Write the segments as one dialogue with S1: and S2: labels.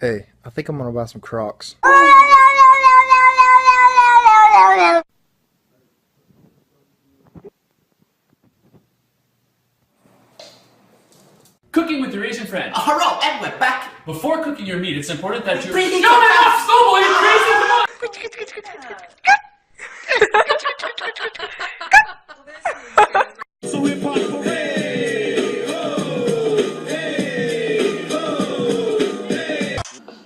S1: Hey, I think I'm gonna buy some Crocs.
S2: Cooking with your Asian friend.
S3: Hello, and we're back.
S2: Before cooking your meat, it's important that you...
S3: Breathing
S2: Shut it off, Snowball, you crazy! Come on!
S4: So hip hop parade! Ho! Hey! Ho! Hey!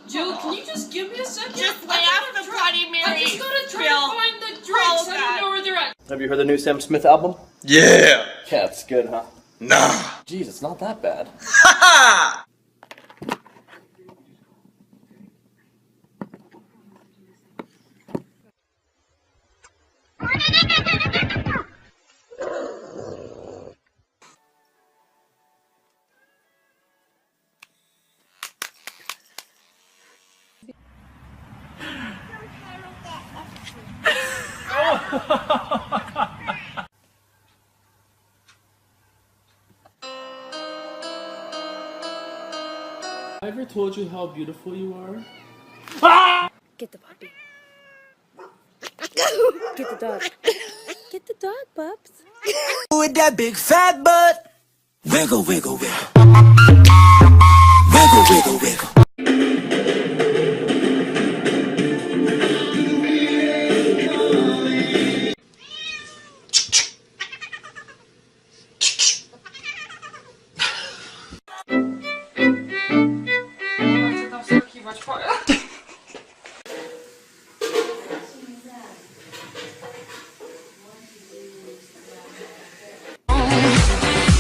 S5: Jill, can you just give me a second?
S3: Just lay off the Bloody Mary.
S5: I just gotta try
S3: Bill.
S5: to find the drinks. I don't know where they're at.
S6: Have you heard the new Sam Smith album?
S7: Yeah!
S6: Yeah, it's good, huh?
S7: Nah!
S6: Jeez, it's not that bad.
S7: Ha
S2: I ever told you how beautiful you are?
S8: Get the puppy. Get the dog. Get the dog, pups.
S4: With that big fat butt. Wiggle, wiggle, wiggle. Wiggle, wiggle, wiggle.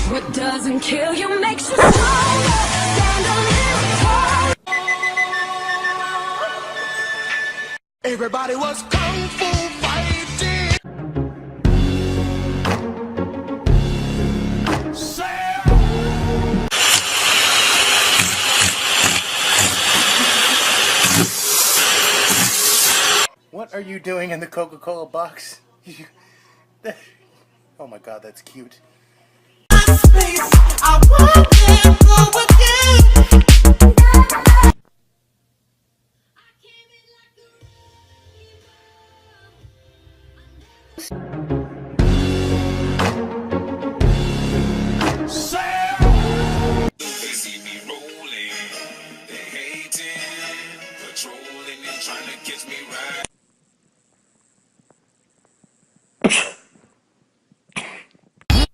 S8: What doesn't kill you makes you stronger. Stand a little tall.
S4: Everybody was kung fu fighting.
S9: What are you doing in the Coca-Cola box? Oh my god, that's cute.
S4: I want to go again.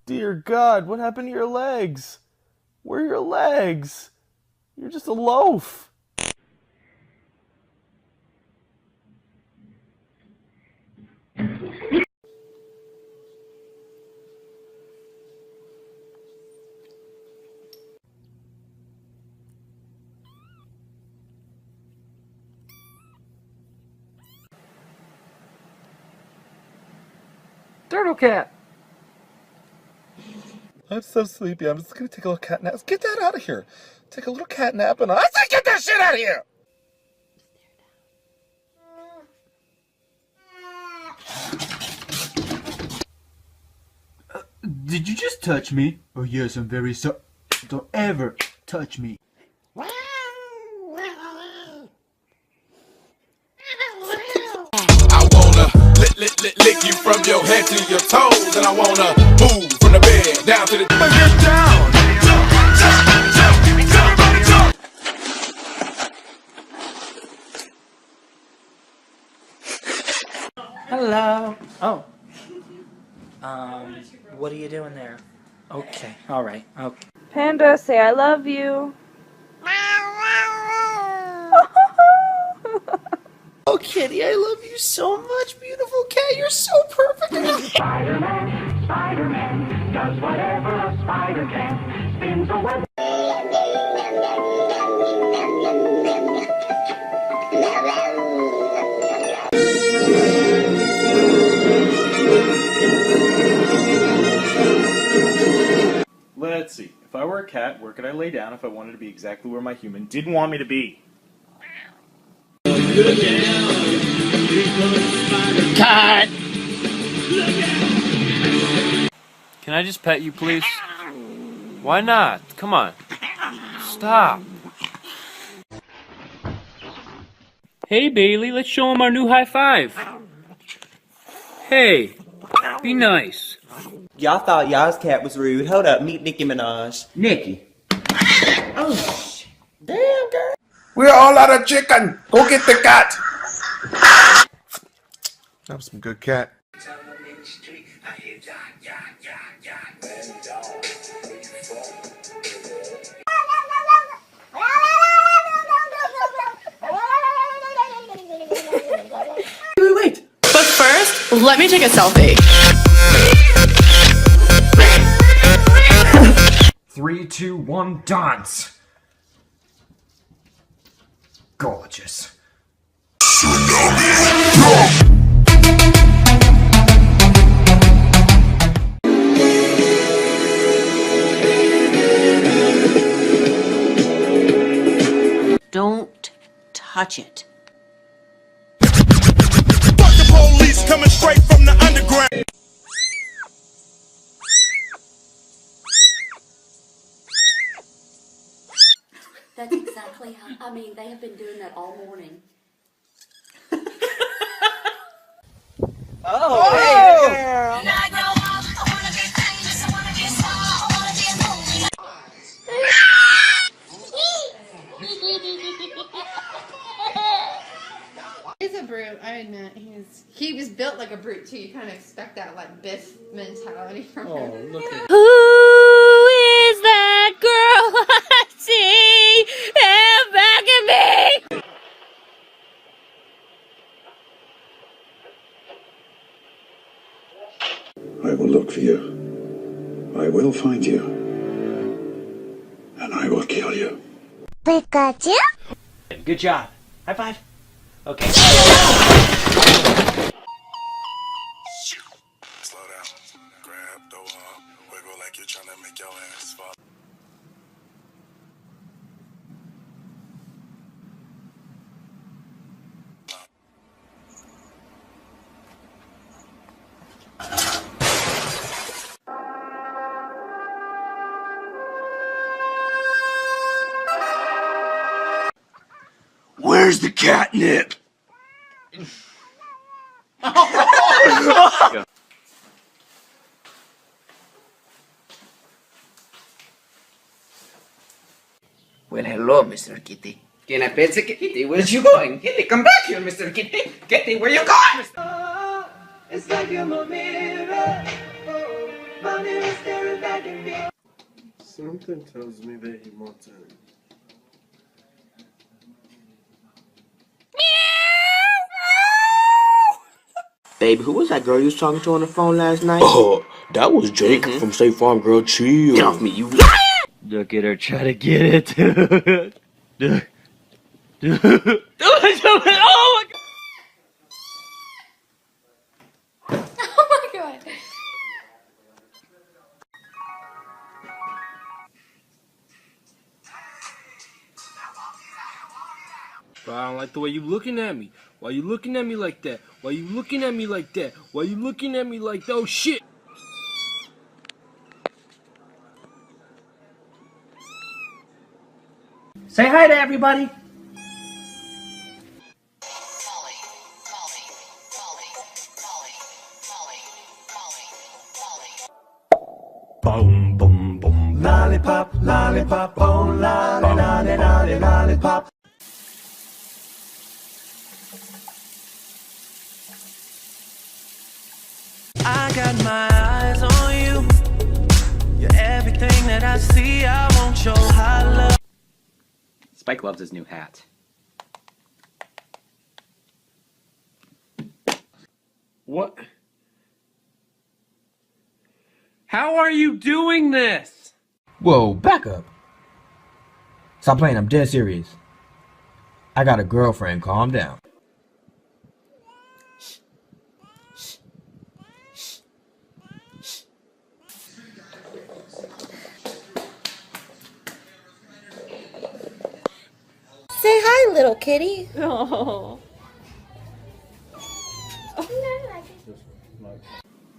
S10: Dear God, what happened to your legs? Where are your legs? You're just a loaf.
S1: Turtle cat!
S7: I'm so sleepy, I'm just gonna take a little cat nap. Get that out of here! Take a little cat nap and I say get that shit out of here!
S11: Did you just touch me? Oh yes, I'm very sorry. Don't ever touch me.
S4: I wanna lick you from your head to your toes, and I wanna move from the bed down to the. Get down. Everybody jump.
S3: Hello. Oh. What are you doing there? Okay. All right. Okay.
S8: Panda, say I love you.
S3: Oh, kitty, I love you so much, beautiful cat. You're so perfect.
S4: Spider-Man, Spider-Man, does whatever a spider can. Spins a web.
S10: Let's see. If I were a cat, where could I lay down if I wanted to be exactly where my human didn't want me to be?
S3: Cut.
S2: Can I just pet you, please? Why not? Come on. Stop.
S12: Hey, Bailey, let's show him our new high five. Hey, be nice.
S3: Y'all thought y'all's cat was rude. Hold up, meet Nicki Minaj.
S11: Nikki.
S3: Oh, damn, girl.
S4: We're all out of chicken. Go get the cat.
S7: That was some good cat.
S3: Wait.
S5: But first, let me take a selfie.
S11: 3, 2, 1, dance. Gorgeous.
S13: Don't touch it.
S4: Fuck the police coming straight from the underground.
S13: That's exactly how, I mean, they have been doing that all morning.
S3: Oh, hey, girl.
S14: He's a brute, I admit. He was built like a brute too. You kind of expect that like Biff mentality from him.
S2: Oh, look at
S8: Who is that girl I see back at me?
S15: I will look for you. I will find you. And I will kill you.
S8: Pikachu?
S3: Good job. High five. Okay.
S4: Slow down. Grab the wall. Wiggle like you're trying to make your ass fall.
S15: Where's the catnip?
S3: Well, hello, Mr. Kitty. Can I pet the kitty? Where's you going? Kitty, come back here, Mr. Kitty. Kitty, where you going? Oh, it's like you're my mirror. Oh, my mirror staring back at me.
S2: Something tells me that he wants it.
S3: Baby, who was that girl you was talking to on the phone last night?
S6: Oh, that was Jake from State Farm, girl. Chill.
S3: Get off me, you.
S6: Look at her try to get it. Oh my God.
S14: Oh my god.
S12: Bro, I don't like the way you looking at me. Why you looking at me like that? Why you looking at me like that? Why you looking at me like that? Oh shit!
S3: Say hi to everybody.
S11: Boom, boom, boom. Lollipop, lollipop, oh, lolly, lolly, lolly, lollipop.
S3: I got my eyes on you. You're everything that I see. I want your high love.
S6: Spike loves his new hat.
S2: What? How are you doing this?
S11: Whoa, back up. Stop playing, I'm dead serious. I got a girlfriend, calm down.
S8: Say hi, little kitty.
S14: Oh.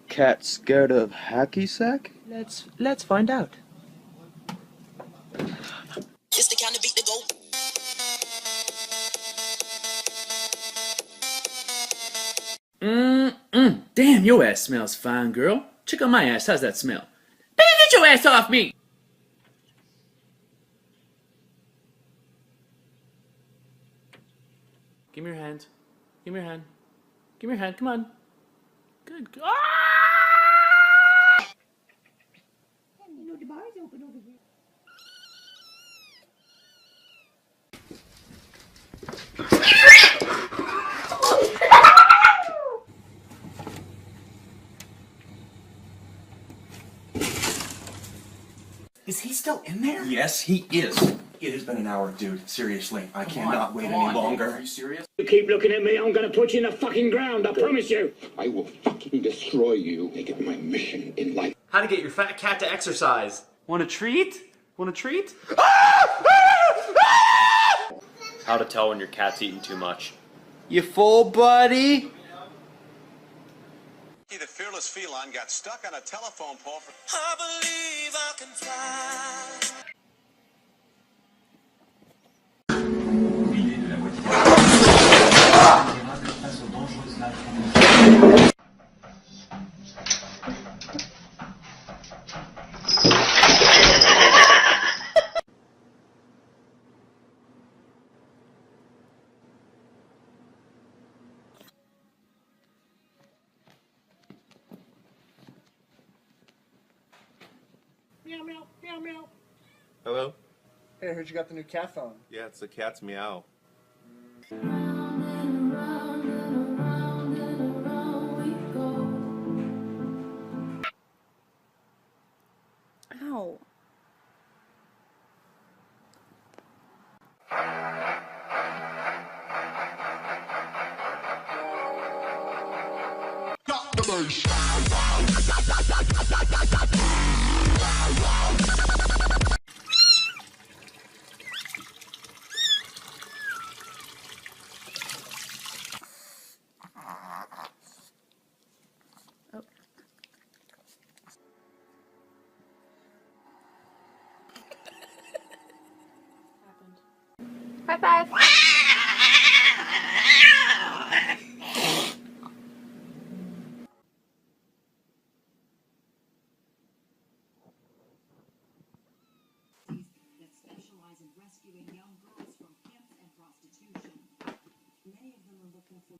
S6: Cat scared of hacky sack?
S3: Let's find out.
S8: It's the kind of beat that go.
S2: Damn, your ass smells fine, girl. Check out my ass. How's that smell? Baby, get your ass off me! Give me your hand. Give me your hand. Give me your hand. Come on. Good. Ah!
S8: You know the bar is open over here.
S9: Is he still in there?
S16: Yes, he is. It has been an hour, dude. Seriously, I cannot wait any longer.
S9: Are you serious?
S17: You keep looking at me, I'm gonna put you in the fucking ground, I promise you. I will fucking destroy you. Make it my mission in life.
S18: How to get your fat cat to exercise. Want a treat? Want a treat? How to tell when your cat's eating too much.
S6: You full, buddy?
S19: The fearless feline got stuck on a telephone pole for... I believe I can fly.
S9: Meow, meow, meow, meow.
S20: Hello?
S9: Hey, I heard you got the new cat phone.
S20: Yeah, it's the cat's meow.
S5: Ow.
S19: Got the bass.
S14: High five.
S8: That specialize in rescuing young girls from pimp and prostitution. Many of them are looking for...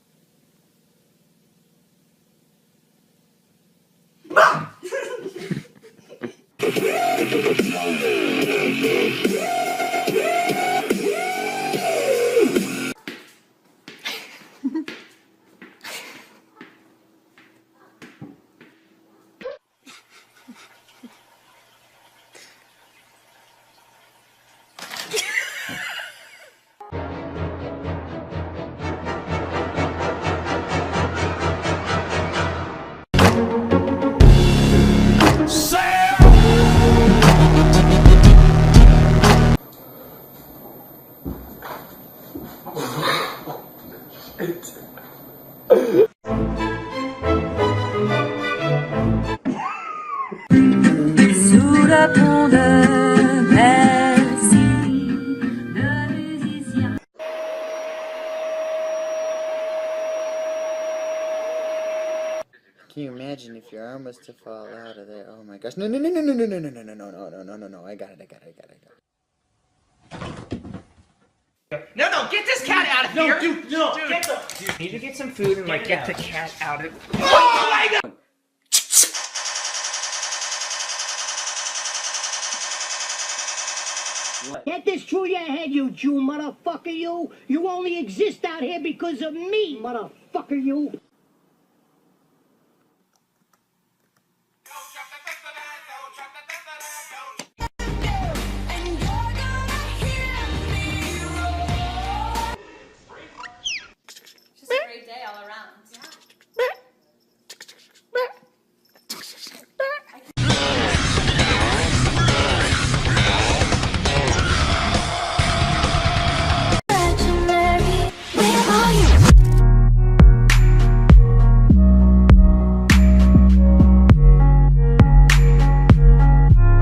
S8: Sous le pont de Bercy, le musicien.
S1: Can you imagine if your arm was to fall out of there? Oh my gosh. No, no, no, no, no, no, no, no, no, no, no, no, no, no, no, no. I got it.
S3: No, get this cat out of here!
S2: Dude, no,
S3: Dude.
S2: get the...
S3: Dude, need to get some food and like get the cat out of...
S2: Oh my God!
S17: Get this through your head, you Jew motherfucker, you! You only exist out here because of me, motherfucker, you!